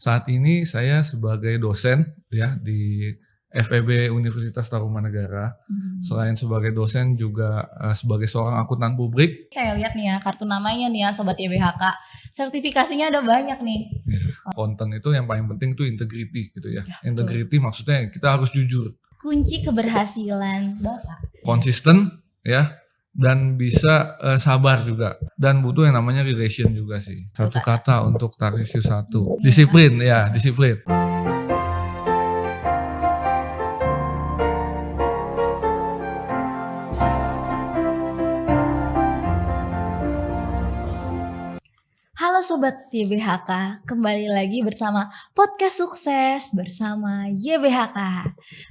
Saat ini saya sebagai dosen ya di FEB Universitas Tarumanegara. Selain sebagai dosen juga sebagai seorang akuntan publik. Saya lihat nih ya kartu namanya nih ya Sobat YBHK. Sertifikasinya ada banyak nih. Ya, konten itu yang paling penting tuh integrity gitu ya. Integrity maksudnya kita harus jujur. Kunci keberhasilan Bapak. Konsisten ya. Dan bisa sabar juga. Dan butuh yang namanya relation juga sih. Satu kata untuk Tarsius 1. Disiplin ya, disiplin. Halo Sobat YBHK, kembali lagi bersama Podcast Sukses bersama YBHK.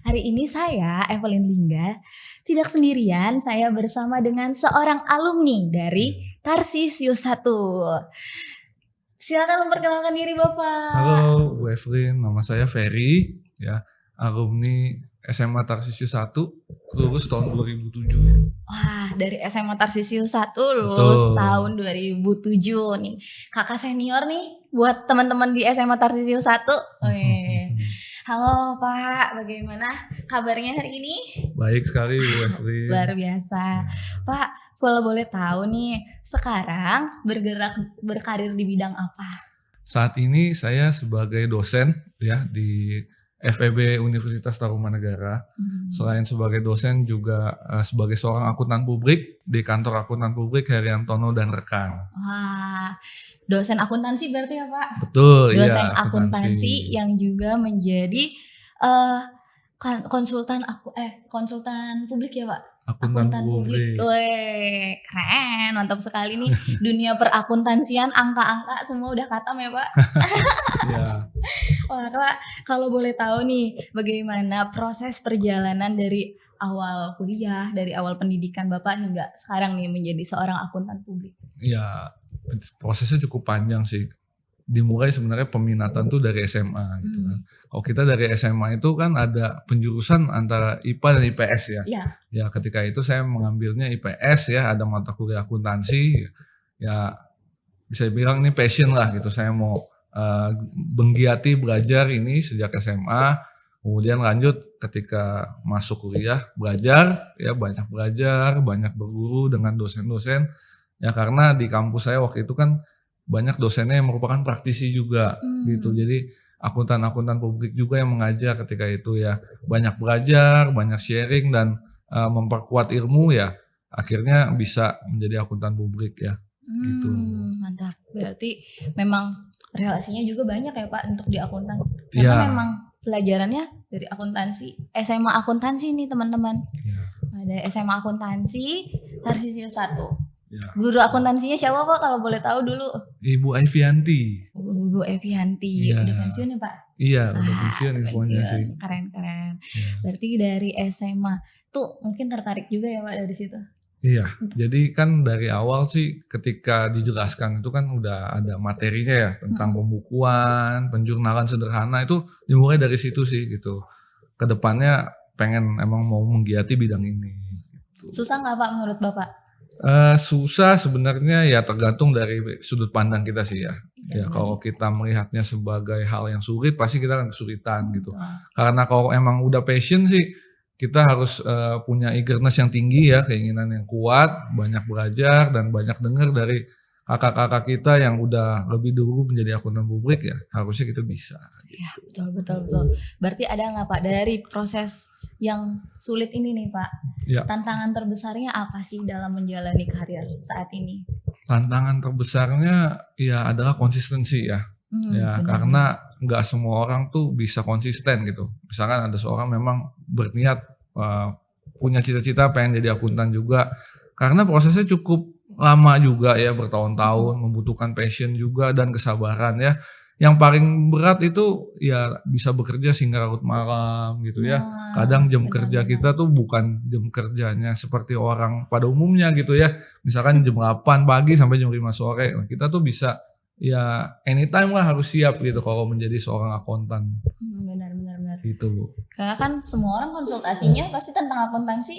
Hari ini saya, Evelyn Lingga, tidak sendirian, saya bersama dengan seorang alumni dari Tarsius 1. Silakan memperkenalkan diri Bapak. Halo Bu Evelyn, nama saya Ferry, ya, alumni SMA Tarsius 1, lulus tahun 2007 ya. Wah, dari SMA Tarsius 1 lulus tahun 2007 nih. Kakak senior nih buat teman-teman di SMA Tarsius 1. Halo Pak, bagaimana kabarnya hari ini? Baik sekali Bu Evelyn. Luar biasa. Pak, kalau boleh tahu nih, sekarang berkarir di bidang apa? Saat ini saya sebagai dosen ya di FEB Universitas Tarumanegara. Selain sebagai dosen juga sebagai seorang akuntan publik di kantor akuntan publik Heriantono dan rekan. Wah, dosen akuntansi berarti ya Pak? Betul, dosen iya. akuntansi yang juga menjadi konsultan publik ya Pak? Akuntan publik. Weh, keren, mantap sekali nih. Dunia perakuntansian, angka-angka semua udah katam ya Pak? Ya. Wah Pak, kalau boleh tahu nih, bagaimana proses perjalanan dari awal kuliah, dari awal pendidikan Bapak hingga sekarang nih menjadi seorang akuntan publik? Ya, prosesnya cukup panjang sih. Dimulai sebenarnya peminatan tuh dari SMA gitu kan. Kalau kita dari SMA itu kan ada penjurusan antara IPA dan IPS ya. Iya. Ya ketika itu saya mengambilnya IPS ya, ada mata kuliah akuntansi. Ya bisa dibilang ini passion lah gitu. Saya mau menggiati belajar ini sejak SMA. Kemudian lanjut ketika masuk kuliah belajar, banyak berguru dengan dosen-dosen. Ya karena di kampus saya waktu itu kan banyak dosennya yang merupakan praktisi juga gitu. Jadi akuntan-akuntan publik juga yang mengajar ketika itu ya. Banyak belajar, banyak sharing dan memperkuat ilmu ya. Akhirnya bisa menjadi akuntan publik ya. Gitu. Mantap. Berarti memang relasinya juga banyak ya Pak untuk di akuntan. Karena memang pelajarannya dari akuntansi, SMA akuntansi nih teman-teman. Ada SMA akuntansi, Tarsius 1. Ya. Guru akuntansinya siapa Pak kalau boleh tahu dulu? Ibu Evianti. Ibu Evianti. Ya. Udah pensiun ya Pak? Iya, udah pensiun infonya sih. Keren. Ya. Berarti dari SMA tuh mungkin tertarik juga ya Pak dari situ? Iya, jadi kan dari awal sih ketika dijelaskan itu kan udah ada materinya ya tentang pembukuan, penjurnalan sederhana itu dimulai dari situ sih gitu. Kedepannya pengen emang mau menggiati bidang ini. Gitu. Susah nggak Pak menurut Bapak? Susah sebenarnya ya tergantung dari sudut pandang kita sih ya. Ya kalau kita melihatnya sebagai hal yang sulit pasti kita akan kesulitan gitu. Karena kalau emang udah passion sih kita harus punya eagerness yang tinggi ya, keinginan yang kuat, banyak belajar dan banyak dengar dari kakak-kakak kita yang udah lebih dulu menjadi akuntan publik ya, harusnya kita bisa. Gitu. Ya betul. Berarti ada nggak Pak dari proses yang sulit ini nih Pak? Ya. Tantangan terbesarnya apa sih dalam menjalani karir saat ini? Tantangan terbesarnya ya adalah konsistensi ya. Karena nggak semua orang tuh bisa konsisten gitu. Misalkan ada seorang memang berniat punya cita-cita pengen jadi akuntan juga, karena prosesnya cukup lama juga ya, bertahun-tahun, membutuhkan passion juga dan kesabaran ya. Yang paling berat itu ya bisa bekerja hingga larut malam gitu ya. Kadang jam kerja kita tuh bukan jam kerjanya seperti orang pada umumnya gitu ya. Misalkan jam 8 pagi sampai jam 5 sore. Nah, kita tuh bisa ya anytime lah harus siap gitu kalau menjadi seorang akuntan. Benar. Gitu Bu. Karena kan semua orang konsultasinya pasti tentang akuntansi.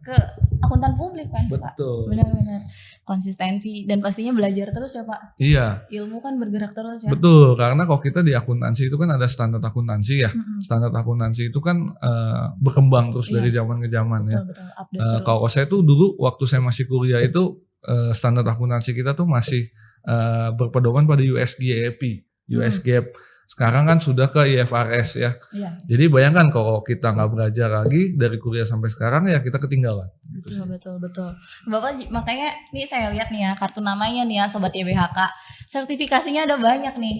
ke akuntan publik kan Pak. Betul. Benar-benar konsistensi dan pastinya belajar terus ya Pak. Iya. Ilmu kan bergerak terus ya. Betul, karena kalau kita di akuntansi itu kan ada standar akuntansi ya. Standar akuntansi itu kan berkembang terus dari zaman ke zaman ya. Betul, update terus. Kalau saya tuh dulu waktu saya masih kuliah itu standar akuntansi kita tuh masih berpedoman pada US GAAP. US GAAP. Sekarang kan sudah ke IFRS ya. Iya. Jadi bayangkan kalau kita nggak belajar lagi dari kuliah sampai sekarang ya kita ketinggalan. Betul. Bapak makanya nih saya lihat nih ya kartu namanya nih ya Sobat YBHK. Sertifikasinya ada banyak nih.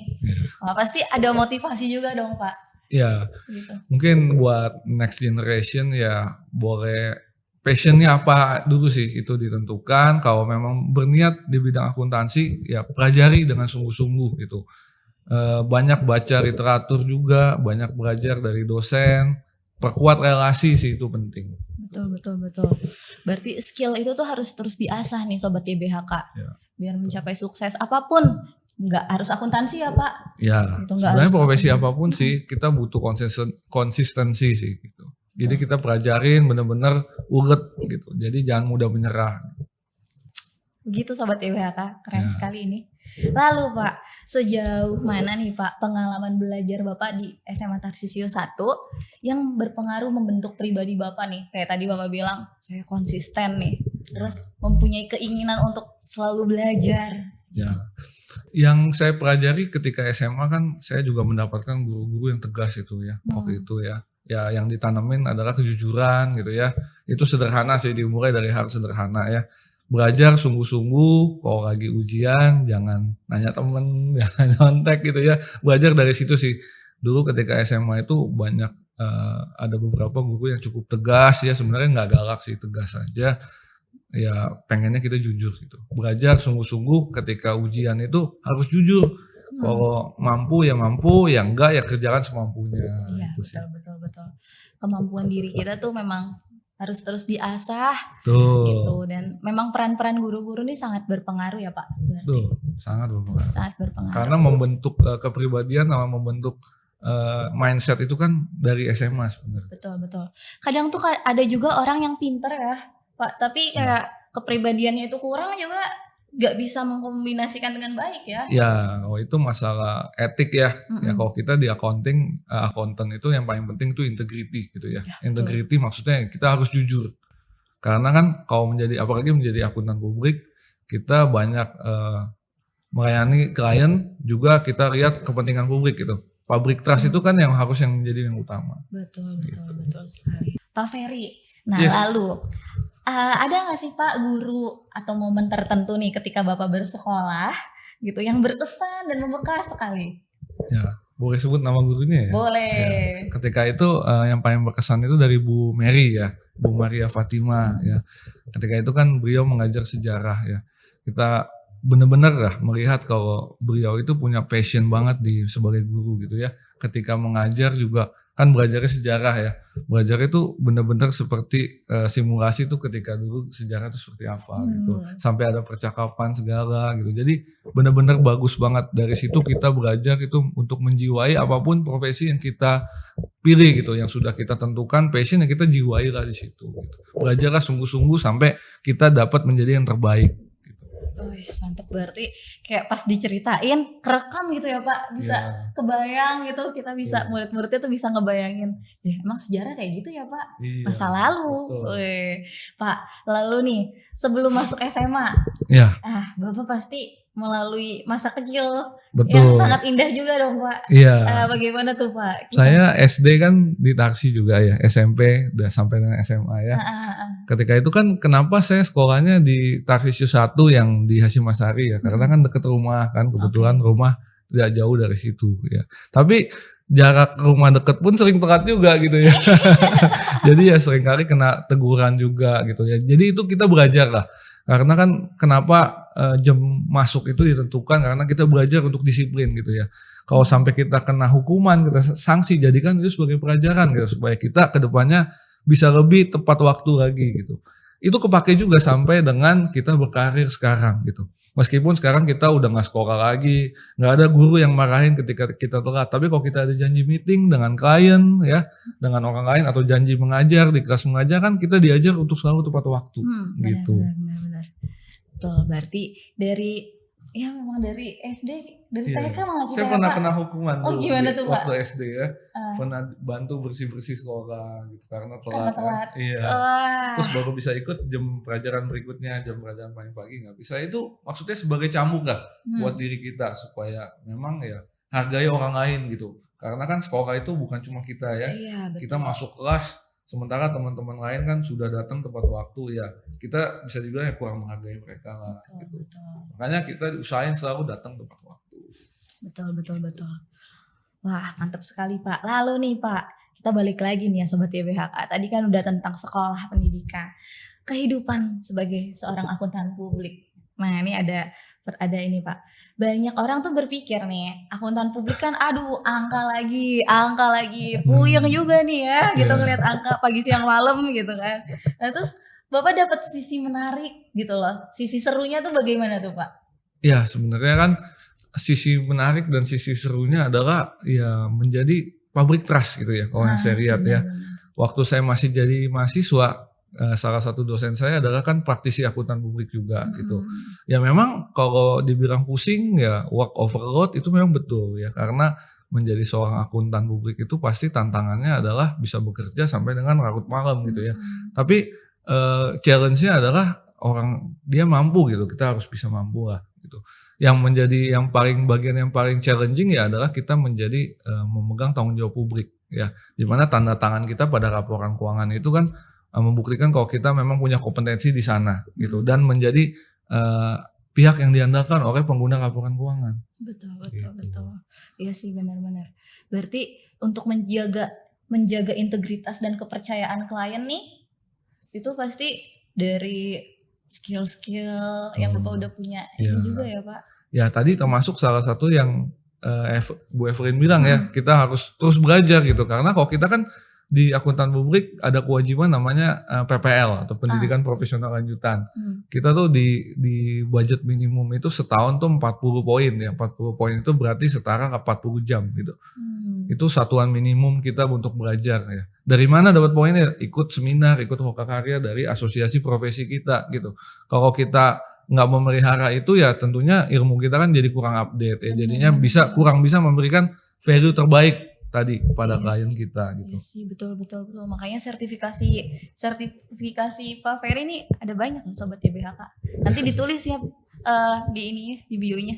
Wah, pasti ada motivasi juga dong Pak. Ya, Gitu. mungkin buat next generation ya boleh passionnya apa dulu sih itu ditentukan. Kalau memang berniat di bidang akuntansi ya pelajari dengan sungguh-sungguh gitu. Banyak baca literatur juga, banyak belajar dari dosen, perkuat relasi sih itu penting. Betul. Berarti skill itu tuh harus terus diasah nih Sobat YBHK. Ya. Biar mencapai sukses apapun. Nggak harus akuntansi ya Pak. Ya, Gitu, sebenarnya profesi apapun sih kita butuh konsistensi sih gitu. Jadi kita pelajarin benar-benar ulet gitu. Jadi jangan mudah menyerah. Begitu Sobat YBHK, keren sekali ini. Lalu Pak, sejauh mana nih Pak pengalaman belajar Bapak di SMA Tarsisius 1 yang berpengaruh membentuk pribadi Bapak nih? Kayak tadi Bapak bilang, saya konsisten nih. Terus mempunyai keinginan untuk selalu belajar. Ya, yang saya pelajari ketika SMA kan saya juga mendapatkan guru-guru yang tegas itu ya, waktu itu ya. Ya yang ditanamin adalah kejujuran gitu ya. Itu sederhana sih, dimulai dari hal sederhana ya. Belajar sungguh-sungguh, kalau lagi ujian jangan nanya temen, jangan nyontek gitu ya. Belajar dari situ sih. Dulu ketika SMA itu banyak ada beberapa guru yang cukup tegas ya, sebenarnya nggak galak sih, tegas aja. Ya pengennya kita jujur gitu. Belajar sungguh-sungguh ketika ujian itu harus jujur. Kalau mampu, ya enggak ya kerjakan semampunya. Iya, Itu sih. betul. Kemampuan diri kita tuh memang harus terus diasah. Tuh. Gitu. Dan memang peran-peran guru-guru ini sangat berpengaruh ya Pak. Berarti. Tuh, sangat berpengaruh. Sangat berpengaruh. Karena membentuk kepribadian sama membentuk mindset itu kan dari SMA sebenarnya. Betul. Kadang tuh ada juga orang yang pinter ya Pak, tapi kayak kepribadiannya itu kurang juga gak bisa mengkombinasikan dengan baik ya. Ya, itu masalah etik ya. Ya kalau kita di accounting, accountant itu yang paling penting itu integrity gitu ya. Integrity maksudnya kita harus jujur. Karena kan kalau apalagi menjadi akuntan publik, kita banyak melayani klien, juga kita lihat kepentingan publik gitu. Public trust itu kan yang menjadi yang utama. Betul sekali. Pak Ferry, lalu ada nggak sih Pak guru atau momen tertentu nih ketika Bapak bersekolah gitu yang berkesan dan membekas sekali? Ya, boleh sebut nama gurunya ya? Boleh. Ya. Ketika itu yang paling berkesan itu dari Bu Mary ya, Bu Maria Fatima ya. Ketika itu kan beliau mengajar sejarah ya. Kita benar-benar lah melihat kalau beliau itu punya passion banget sebagai guru gitu ya. Ketika mengajar juga kan belajarnya sejarah ya. Belajar itu benar-benar seperti simulasi tuh ketika dulu sejarah itu seperti apa gitu. Sampai ada percakapan segala gitu. Jadi benar-benar bagus banget. Dari situ kita belajar itu untuk menjiwai apapun profesi yang kita pilih gitu. Yang sudah kita tentukan passion yang kita jiwai lah di situ gitu. Belajarlah sungguh-sungguh sampai kita dapat menjadi yang terbaik. Mantap, berarti kayak pas diceritain kerekam gitu ya Pak, bisa kebayang gitu, kita bisa murid-muridnya tuh bisa ngebayangin ya emang sejarah kayak gitu ya Pak, masa lalu. Pak, lalu nih sebelum masuk SMA Bapak pasti melalui masa kecil yang sangat indah juga dong Pak. Bagaimana tuh Pak? Saya SD kan di Tarsi juga ya, SMP udah sampai dengan SMA ya. Ketika itu kan kenapa saya sekolahnya di Tarsisius 1 yang di Hasyim Asyari ya, karena kan deket rumah kan, kebetulan rumah tidak jauh dari situ ya. Tapi jarak rumah deket pun sering telat juga gitu ya. Jadi ya seringkali kena teguran juga gitu ya. Jadi itu kita belajar lah. Karena kan kenapa jam masuk itu ditentukan karena kita belajar untuk disiplin gitu ya. Kalau sampai kita kena hukuman, kita sanksi, jadikan itu sebagai pelajaran gitu supaya kita kedepannya bisa lebih tepat waktu lagi gitu. itu kepake juga sampai dengan kita berkarir sekarang gitu. Meskipun sekarang kita udah nggak sekolah lagi, nggak ada guru yang marahin ketika kita telat. Tapi kalau kita ada janji meeting dengan klien ya, dengan orang lain atau janji mengajar di kelas mengajar kan kita diajar untuk selalu tepat waktu gitu. Benar. Betul, berarti memang dari SD, dari TK malah kita. Saya pernah kena hukuman gimana tuh, Pak? waktu SD ya. Pernah bantu bersih-bersih sekolah gitu karena telat. Iya. Terus baru bisa ikut jam pelajaran berikutnya, jam pelajaran paling pagi nggak bisa. Itu maksudnya sebagai cambuk kan buat diri kita supaya memang ya hargai orang lain gitu. Karena kan sekolah itu bukan cuma kita ya. Iya, kita masuk kelas sementara teman-teman lain kan sudah datang tepat waktu ya. Kita bisa dibilang ya kurang menghargai mereka lah gitu. Makanya kita usahain selalu datang tepat waktu. Betul. Wah, mantap sekali Pak. Lalu nih Pak, kita balik lagi nih ya Sobat YBHK. Tadi kan udah tentang sekolah, pendidikan, kehidupan sebagai seorang akuntan publik. Nah ini ada ini Pak. Banyak orang tuh berpikir nih, akuntan publik kan aduh angka lagi, puyeng juga nih ya gitu ngeliat angka pagi siang malam gitu kan. Nah terus Bapak dapat sisi menarik gitu loh. Sisi serunya tuh bagaimana tuh Pak? Ya sebenarnya kan sisi menarik dan sisi serunya adalah ya menjadi public trust gitu ya kalau yang saya lihat ya. Waktu saya masih jadi mahasiswa, salah satu dosen saya adalah kan praktisi akuntan publik juga gitu. Ya memang kalau dibilang pusing ya work overload itu memang betul ya, karena menjadi seorang akuntan publik itu pasti tantangannya adalah bisa bekerja sampai dengan larut malam gitu ya. Tapi challenge-nya adalah dia mampu gitu, kita harus bisa mampu lah gitu. Yang menjadi bagian yang paling challenging ya adalah kita menjadi memegang tanggung jawab publik ya, dimana tanda tangan kita pada laporan keuangan itu kan membuktikan kalau kita memang punya kompetensi di sana gitu, dan menjadi pihak yang diandalkan oleh pengguna laporan keuangan. Betul. Iya sih benar-benar. Berarti untuk menjaga integritas dan kepercayaan klien nih, itu pasti dari skill-skill yang Bapak udah punya ini juga ya Pak. Ya tadi termasuk salah satu yang Bu Evelyn bilang ya, kita harus terus belajar gitu, karena kalau kita kan di akuntan publik ada kewajiban namanya PPL atau pendidikan profesional lanjutan. Kita tuh di budget minimum itu setahun tuh 40 poin ya. 40 poin itu berarti setara 40 jam gitu. Itu satuan minimum kita untuk belajar ya. Dari mana dapat poinnya? Ikut seminar, ikut hokakarya dari asosiasi profesi kita gitu. Kalau kita nggak memelihara itu ya tentunya ilmu kita kan jadi kurang update ya. Jadinya kurang bisa memberikan value terbaik tadi kepada klien kita gitu. Iya sih, betul. Makanya sertifikasi Pak Ferry ini ada banyak loh Sobat YBHK. Nanti ditulis ya di bio-nya.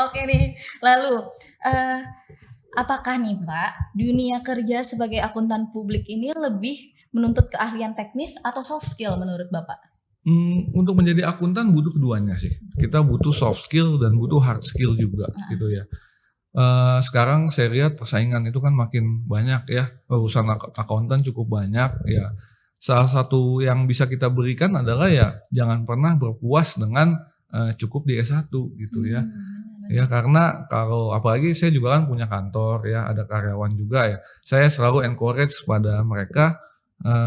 Oke nih. Lalu apakah nih Pak, dunia kerja sebagai akuntan publik ini lebih menuntut keahlian teknis atau soft skill menurut Bapak? Untuk menjadi akuntan butuh keduanya sih. Kita butuh soft skill dan butuh hard skill juga gitu ya. Sekarang saya lihat persaingan itu kan makin banyak ya, urusan akuntan cukup banyak ya. Salah satu yang bisa kita berikan adalah ya jangan pernah berpuas dengan cukup di S1 gitu ya. Ya karena kalau apalagi saya juga kan punya kantor ya, ada karyawan juga ya. Saya selalu encourage pada mereka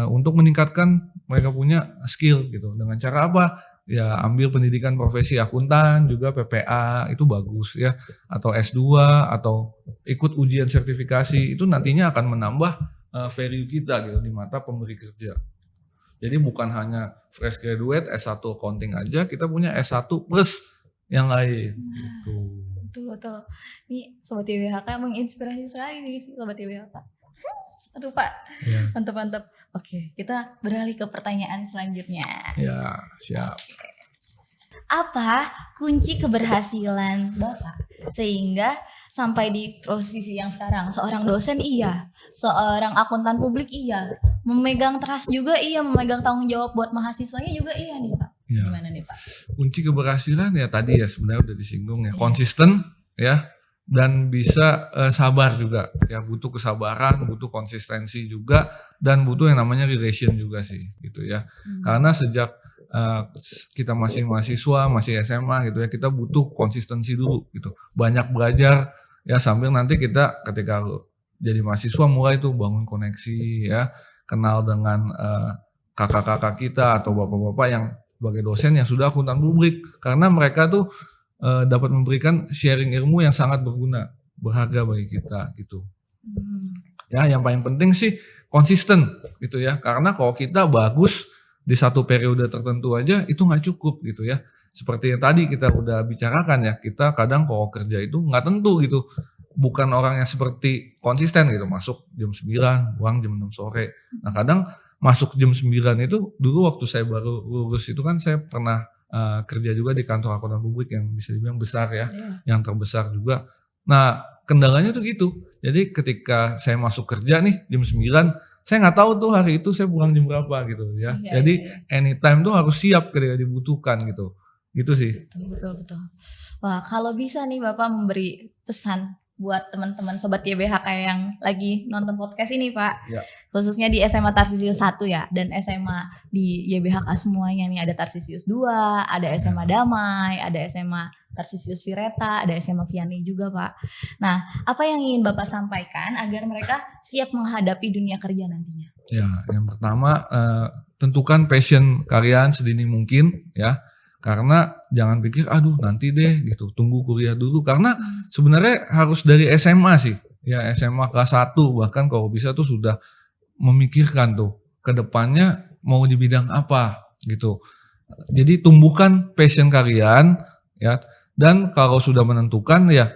untuk meningkatkan mereka punya skill gitu. Dengan cara apa? Ya ambil pendidikan profesi akuntan juga PPA itu bagus ya, atau S2 atau ikut ujian sertifikasi, itu nantinya akan menambah value kita gitu di mata pemberi kerja. Jadi bukan hanya fresh graduate S1 accounting aja, kita punya S1 plus yang lain gitu. Betul. Ini Sobat YBHK menginspirasi sekali nih Sobat YBHK. Aduh Pak, mantap. Oke, kita beralih ke pertanyaan selanjutnya. Ya, siap. Apa kunci keberhasilan Bapak sehingga sampai di posisi yang sekarang? Seorang dosen iya, seorang akuntan publik iya, memegang trust juga iya, memegang tanggung jawab buat mahasiswanya juga iya nih Pak. Ya. Gimana nih Pak? Kunci keberhasilan ya tadi ya sebenarnya udah disinggung ya, konsisten ya. Dan bisa sabar juga ya, butuh kesabaran, butuh konsistensi juga, dan butuh yang namanya relation juga sih gitu ya. Karena sejak kita masih mahasiswa, masih SMA gitu ya, kita butuh konsistensi dulu gitu, banyak belajar ya, sambil nanti kita ketika jadi mahasiswa mulai tuh bangun koneksi ya, kenal dengan kakak-kakak kita atau bapak-bapak yang sebagai dosen yang sudah akuntan publik, karena mereka tuh dapat memberikan sharing ilmu yang sangat berguna, berharga bagi kita gitu. Ya, yang paling penting sih konsisten gitu ya, karena kalau kita bagus di satu periode tertentu aja itu nggak cukup gitu ya. Seperti yang tadi kita udah bicarakan ya, kita kadang kalau kerja itu nggak tentu gitu. Bukan orang yang seperti konsisten gitu, masuk jam 9, pulang jam 6 sore. Nah kadang masuk jam 9 itu, dulu waktu saya baru lulus itu kan saya pernah kerja juga di kantor akuntan publik yang bisa dibilang besar ya, yang terbesar juga. Nah kendalanya tuh gitu, jadi ketika saya masuk kerja nih jam 9, saya nggak tahu tuh hari itu saya pulang jam berapa gitu ya. Jadi anytime tuh harus siap ketika dibutuhkan gitu. Gitu sih. Betul. Wah, kalau bisa nih Bapak memberi pesan buat teman-teman sobat YBHK yang lagi nonton podcast ini, Pak. Ya. Khususnya di SMA Tarsisius 1 ya, dan SMA di YBHK semuanya nih, ada Tarsisius 2, ada SMA Damai, ada SMA Tarsisius Vireta, ada SMA Vianney juga, Pak. Nah, apa yang ingin Bapak sampaikan agar mereka siap menghadapi dunia kerja nantinya? Ya, yang pertama tentukan passion kalian sedini mungkin ya. Karena jangan pikir aduh nanti deh gitu, tunggu kuliah dulu, karena sebenarnya harus dari SMA sih. Ya SMA kelas 1 bahkan kalau bisa tuh sudah memikirkan tuh ke depannya mau di bidang apa gitu. Jadi tumbuhkan passion kalian ya, dan kalau sudah menentukan ya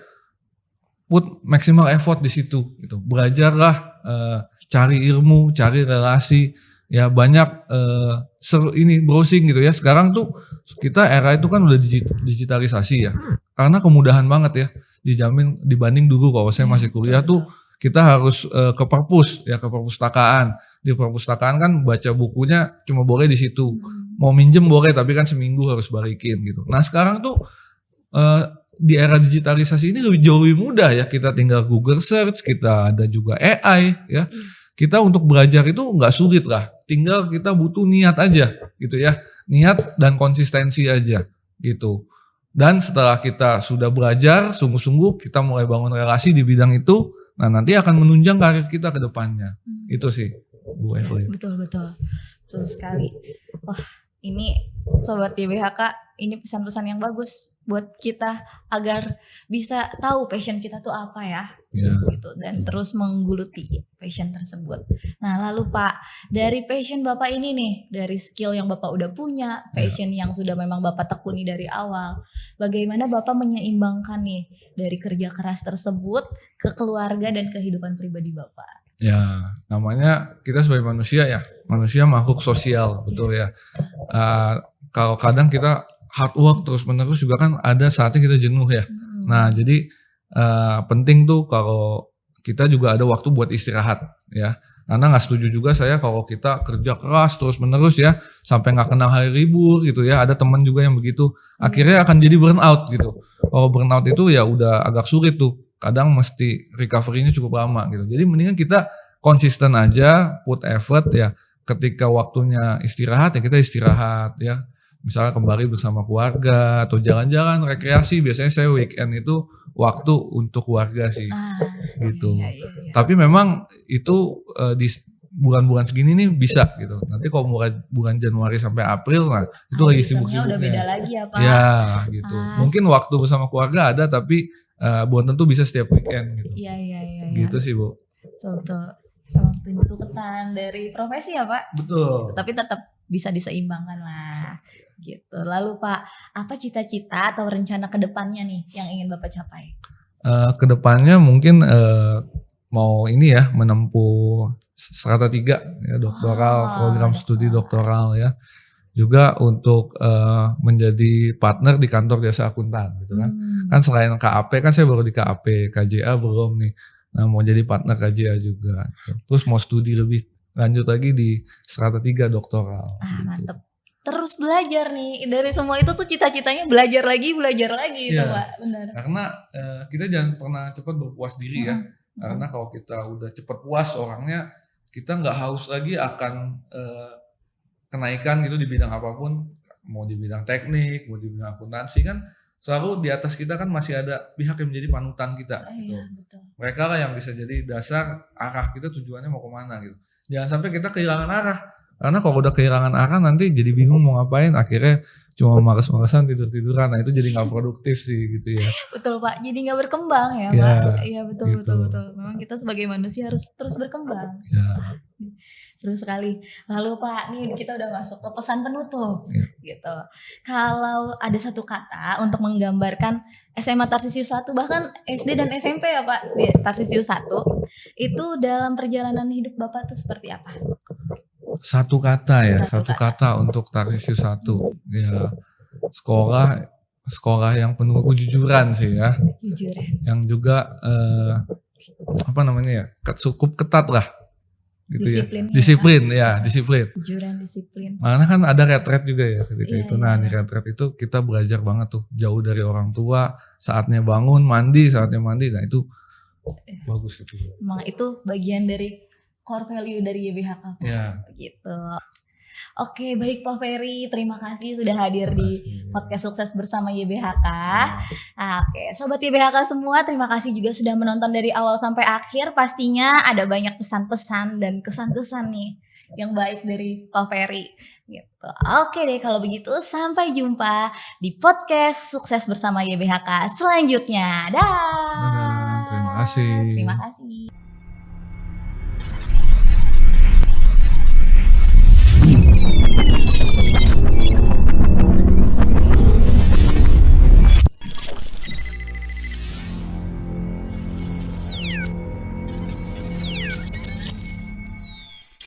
put maksimal effort di situ gitu. Belajarlah, cari ilmu, cari relasi. Ya banyak browsing gitu ya. Sekarang tuh kita era itu kan udah digitalisasi ya. Karena kemudahan banget ya. Dijamin dibanding dulu kalau saya masih kuliah tuh kita harus ke perpus ya, ke perpustakaan. Di perpustakaan kan baca bukunya cuma boleh di situ. Mau minjem boleh tapi kan seminggu harus balikin gitu. Nah, sekarang tuh di era digitalisasi ini jauh lebih mudah ya. Kita tinggal Google search, kita ada juga AI ya. Kita untuk belajar itu nggak sulit lah, tinggal kita butuh niat aja gitu ya, niat dan konsistensi aja gitu. Dan setelah kita sudah belajar sungguh-sungguh, kita mulai bangun relasi di bidang itu, nah nanti akan menunjang karir kita ke depannya. Itu sih Bu Evelyn. Betul sekali. Wah, ini sobat YBHK, ini pesan-pesan yang bagus buat kita agar bisa tahu passion kita tuh apa ya. Gitu, dan terus menggeluti passion tersebut. Nah lalu Pak, dari passion Bapak ini nih, dari skill yang Bapak udah punya, passion yang sudah memang Bapak tekuni dari awal, bagaimana Bapak menyeimbangkan nih dari kerja keras tersebut ke keluarga dan kehidupan pribadi Bapak? Ya, namanya kita sebagai manusia ya, manusia makhluk sosial, betul ya. Kalau kadang kita hard work terus menerus juga kan ada saatnya kita jenuh ya. Nah jadi penting tuh kalau kita juga ada waktu buat istirahat ya. Karena nggak setuju juga saya kalau kita kerja keras terus menerus ya sampai nggak kenal hari libur gitu ya. Ada teman juga yang begitu, akhirnya akan jadi burnout gitu. Kalau burnout itu ya udah agak sulit tuh. Kadang mesti recovery-nya cukup lama gitu. Jadi mendingan kita konsisten aja, put effort ya. Ketika waktunya istirahat ya kita istirahat ya. Misalnya kembali bersama keluarga atau jalan-jalan rekreasi. Biasanya saya weekend itu waktu untuk keluarga sih gitu. Iya. Tapi memang itu di bulan-bulan segini nih bisa gitu. Nanti kalau mulai bulan Januari sampai April, nah itu lagi sibuk-sibuknya. Udah beda lagi ya Pak. Ya gitu. Mungkin waktu bersama keluarga ada, tapi belum tentu bisa setiap weekend gitu. Iya. Gitu sih Bu. Betul. Emang tuntutan dari profesi ya Pak. Betul. Tapi tetap bisa diseimbangkan lah. Gitu. Lalu Pak, apa cita-cita atau rencana kedepannya nih yang ingin Bapak capai? Kedepannya mungkin mau ini ya, menempuh strata 3 ya, doktoral, program studi doktoral ya. Juga untuk menjadi partner di kantor jasa akuntan gitu kan. Kan selain KAP kan saya baru di KAP, KJA belum nih. Nah mau jadi partner KJA juga. Gitu. Terus mau studi lebih lanjut lagi di strata 3 doktoral. Gitu. Mantep. Terus belajar nih, dari semua itu tuh cita-citanya belajar lagi itu Pak, benar. Karena kita jangan pernah cepat berpuas diri ya. Karena kalau kita udah cepat puas orangnya, kita nggak haus lagi akan kenaikan gitu di bidang apapun, mau di bidang teknik, mau di bidang akuntansi kan selalu di atas kita kan masih ada pihak yang menjadi panutan kita. Gitu. Iya, betul. Mereka lah yang bisa jadi dasar arah kita tujuannya mau kemana gitu. Jangan sampai kita kehilangan arah. Karena kalau udah kehilangan arah nanti jadi bingung mau ngapain, akhirnya cuma males-malesan tidur-tiduran. Nah itu jadi nggak produktif sih gitu ya. Betul Pak, jadi nggak berkembang ya Ya, Pak. Iya betul gitu. betul. Memang kita sebagai manusia harus terus berkembang. Ya. Seru sekali. Lalu Pak, nih kita udah masuk ke pesan penutup, Ya. gitu. Kalau ada satu kata untuk menggambarkan SMA Tarsisius 1 bahkan SD dan SMP ya Pak di Tarsisius 1 itu dalam perjalanan hidup Bapak tuh seperti apa? Satu kata ya, satu kata untuk Tarsisius 1. Ya, sekolah yang penuh kejujuran sih ya. Jujur ya. Yang juga apa namanya ya, cukup ketat lah. Gitu disiplin ya. Disiplin. Kejujuran, disiplin. Karena kan ada retret juga ya ketika Iya, itu. Nah, di retret itu kita belajar banget tuh, jauh dari orang tua, saatnya bangun, saatnya mandi. Nah, itu bagus itu. Emang itu bagian dari core value dari YBHK. Ya. Gitu. Oke, baik Pak Ferry, terima kasih sudah hadir di podcast Sukses Bersama YBHK. Oke, Sobat YBHK semua, terima kasih juga sudah menonton dari awal sampai akhir. Pastinya ada banyak pesan-pesan dan kesan-kesan nih yang baik dari Pak Ferry. Gitu. Oke deh, kalau begitu sampai jumpa di podcast Sukses Bersama YBHK selanjutnya. Dah. Terima kasih. Terima kasih.